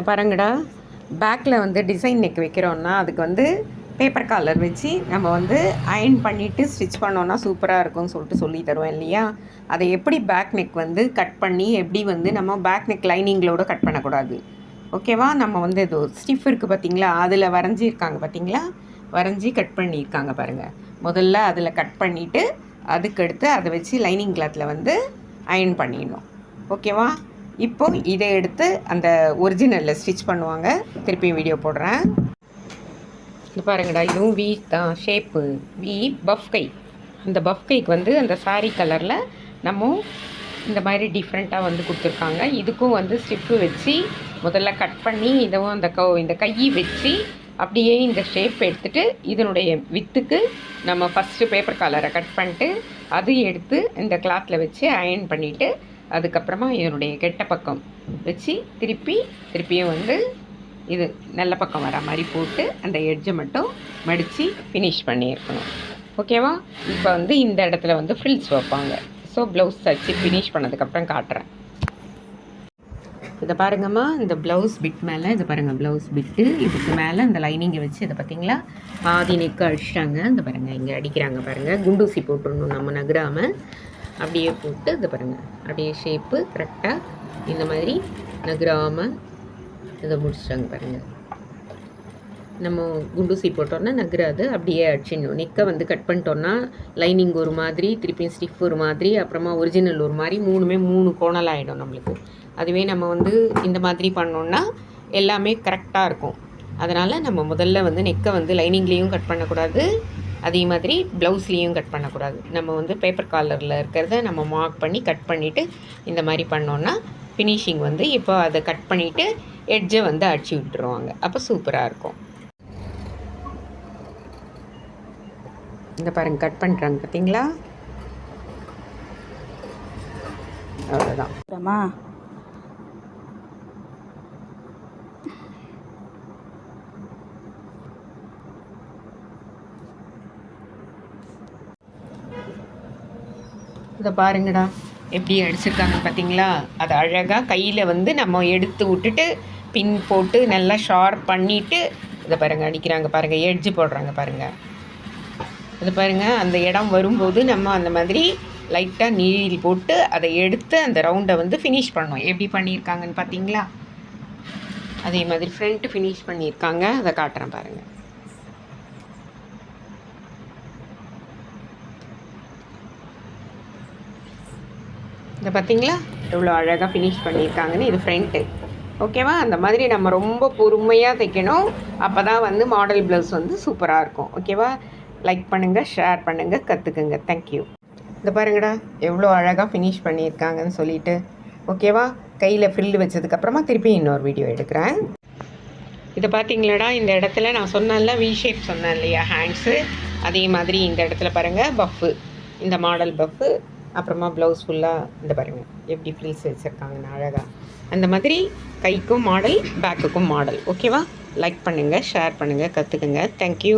பாருங்கடா, பேக்கில் வந்து டிசைன் நெக் வைக்கிறோன்னா அதுக்கு வந்து பேப்பர் காலர் வச்சு நம்ம வந்து அயர்ன் பண்ணிவிட்டு ஸ்டிச் பண்ணோன்னா சூப்பராக இருக்கும்னு சொல்லி தருவேன் இல்லையா. அதை எப்படி பேக் நெக் வந்து கட் பண்ணி எப்படி வந்து நம்ம பேக் நெக் லைனிங்களோடு கட் பண்ணக்கூடாது, ஓகேவா. நம்ம வந்து இது ஸ்டிஃப் இருக்குது பார்த்திங்களா, அதில் வரைஞ்சிருக்காங்க பார்த்திங்களா, வரைஞ்சி கட் பண்ணியிருக்காங்க பாருங்கள். முதல்ல அதில் கட் பண்ணிவிட்டு அதுக்கடுத்து அதை வச்சு லைனிங் கிளாத்தில் வந்து அயர்ன் பண்ணிடணும், ஓகேவா. இப்போ இதை எடுத்து அந்த ஒரிஜினலில் ஸ்டிச் பண்ணுவாங்க. திருப்பியும் வீடியோ போடுறேன். இது பாருங்கடா, இதுவும் வி தான் ஷேப்பு, வி பஃப் கை. அந்த பஃப் கைக்கு வந்து அந்த சாரீ கலரில் நம்ம இந்த மாதிரி டிஃப்ரெண்ட்டாக வந்து கொடுத்துருக்காங்க. இதுக்கும் வந்து ஸ்டிப்பு வச்சு முதல்ல கட் பண்ணி இதுவும் அந்த இந்த கையை வச்சு அப்படியே இந்த ஷேப் எடுத்துகிட்டு இதனுடைய வித்துக்கு நம்ம ஃபஸ்ட்டு பேப்பர் கலரை கட் பண்ணிட்டு அது எடுத்து இந்த கிளாத்தில் வச்சு அயர்ன் பண்ணிவிட்டு அதுக்கப்புறமா இதனுடைய கெட்ட பக்கம் வச்சு திருப்பியும் வந்து இது நல்ல பக்கம் வர மாதிரி போட்டு அந்த எட்ஜை மட்டும் மடித்து ஃபினிஷ் பண்ணியிருக்கணும், ஓகேவா. இப்போ வந்து இந்த இடத்துல வந்து ஃப்ரில்ஸ் வைப்பாங்க. ஸோ ப்ளவுஸ் தச்சு ஃபினிஷ் பண்ணதுக்கப்புறம் காட்டுறேன். இதை பாருங்கம்மா, இந்த ப்ளவுஸ் பிட் மேலே இதை பாருங்கள், ப்ளவுஸ் பிட்டு இதுக்கு மேலே இந்த லைனிங்கை வச்சு இதை பார்த்திங்களா பாதி நெக்கு அடிச்சிட்டாங்க. இந்த பாருங்கள், இங்கே அடிக்கிறாங்க பாருங்கள், குண்டூசி போட்டுடணும் நம்ம நகராமல் அப்படியே போட்டு இதை பாருங்கள், அப்படியே ஷேப்பு கரெக்டாக இந்த மாதிரி நகராமல் இதை முடிச்சிட்டாங்க பாருங்கள். நம்ம குண்டூசி போட்டோன்னா நகராது, அப்படியே அடிச்சிடணும். நெக்கை வந்து கட் பண்ணிட்டோன்னா லைனிங் ஒரு மாதிரி, திருப்பியும் ஸ்டிஃப் ஒரு மாதிரி, அப்புறமா ஒரிஜினல் ஒரு மாதிரி, மூணுமே 3 கோணல் ஆகிடும் நம்மளுக்கு. அதுவே நம்ம வந்து இந்த மாதிரி பண்ணோன்னா எல்லாமே கரெக்டாக இருக்கும். அதனால் நம்ம முதல்ல வந்து நெக்கை வந்து லைனிங்லேயும் கட் பண்ணக்கூடாது, அதே மாதிரி ப்ளவுஸ்லேயும் கட் பண்ணக்கூடாது. நம்ம வந்து பேப்பர் காலரில் இருக்கிறத நம்ம மார்க் பண்ணி கட் பண்ணிவிட்டு இந்த மாதிரி பண்ணோன்னா ஃபினிஷிங் வந்து இப்போ அதை கட் பண்ணிவிட்டு எட்ஜை வந்து அடிச்சு விட்டுருவாங்க. அப்போ சூப்பராக இருக்கும். இந்த பாருங்கள், கட் பண்ணுறாங்க பார்த்தீங்களா, அவ்வளோதான். இதை பாருங்கடா எப்படி அடிச்சிருக்காங்க பார்த்தீங்களா. அது அழகாக கையில் வந்து நம்ம எடுத்து விட்டுட்டு பின் போட்டு நல்லா ஷார்ப் பண்ணிவிட்டு இதை பாருங்கள் அடிக்கிறாங்க பாருங்கள், எட்ஜு போடுறாங்க பாருங்கள். இது பாருங்கள், அந்த இடம் வரும்போது நம்ம அந்த மாதிரி லைட்டாக நீடில் போட்டு அதை எடுத்து அந்த ரவுண்டை வந்து ஃபினிஷ் பண்ணணும். எப்படி பண்ணியிருக்காங்கன்னு பார்த்தீங்களா. அதே மாதிரி ஃப்ரண்ட்டு ஃபினிஷ் பண்ணியிருக்காங்க, அதை காட்டுறேன் பாருங்கள். இதை பார்த்தீங்களா எவ்வளோ அழகாக ஃபினிஷ் பண்ணியிருக்காங்கன்னு. இது ஃப்ரண்ட்டு, ஓகேவா. அந்த மாதிரி நம்ம ரொம்ப பொறுமையாக தைக்கணும், அப்போ தான் வந்து மாடல் ப்ளவுஸ் வந்து சூப்பராக இருக்கும், ஓகேவா. லைக் பண்ணுங்கள், ஷேர் பண்ணுங்கள், கற்றுக்குங்க. தேங்க்யூ. இந்த பாருங்கடா எவ்வளோ அழகாக ஃபினிஷ் பண்ணியிருக்காங்கன்னு சொல்லிட்டு, ஓகேவா. கையில் ஃப்ரில் வச்சதுக்கப்புறமா திருப்பி இன்னொரு வீடியோ எடுக்கிறேன். இதை பார்த்தீங்களாடா, இந்த இடத்துல நான் சொன்னேன்ல வி ஷேப் சொன்னேன் இல்லையா, ஹேண்ட்ஸு, அதே மாதிரி இந்த இடத்துல பாருங்கள் பஃப்பு, இந்த மாடல் பஃப்பு, அப்புறமா ப்ளவுஸ் ஃபுல்லாக இந்த பாருங்கள் எப்படி ஃப்ரில்ஸ் வச்சுருக்காங்கன்னு அழகாக. அந்த மாதிரி கைக்கும் மாடல், பேக்குக்கும் மாடல், ஓகேவா. லைக் பண்ணுங்கள், ஷேர் பண்ணுங்கள், கற்றுக்குங்க. தேங்க்யூ.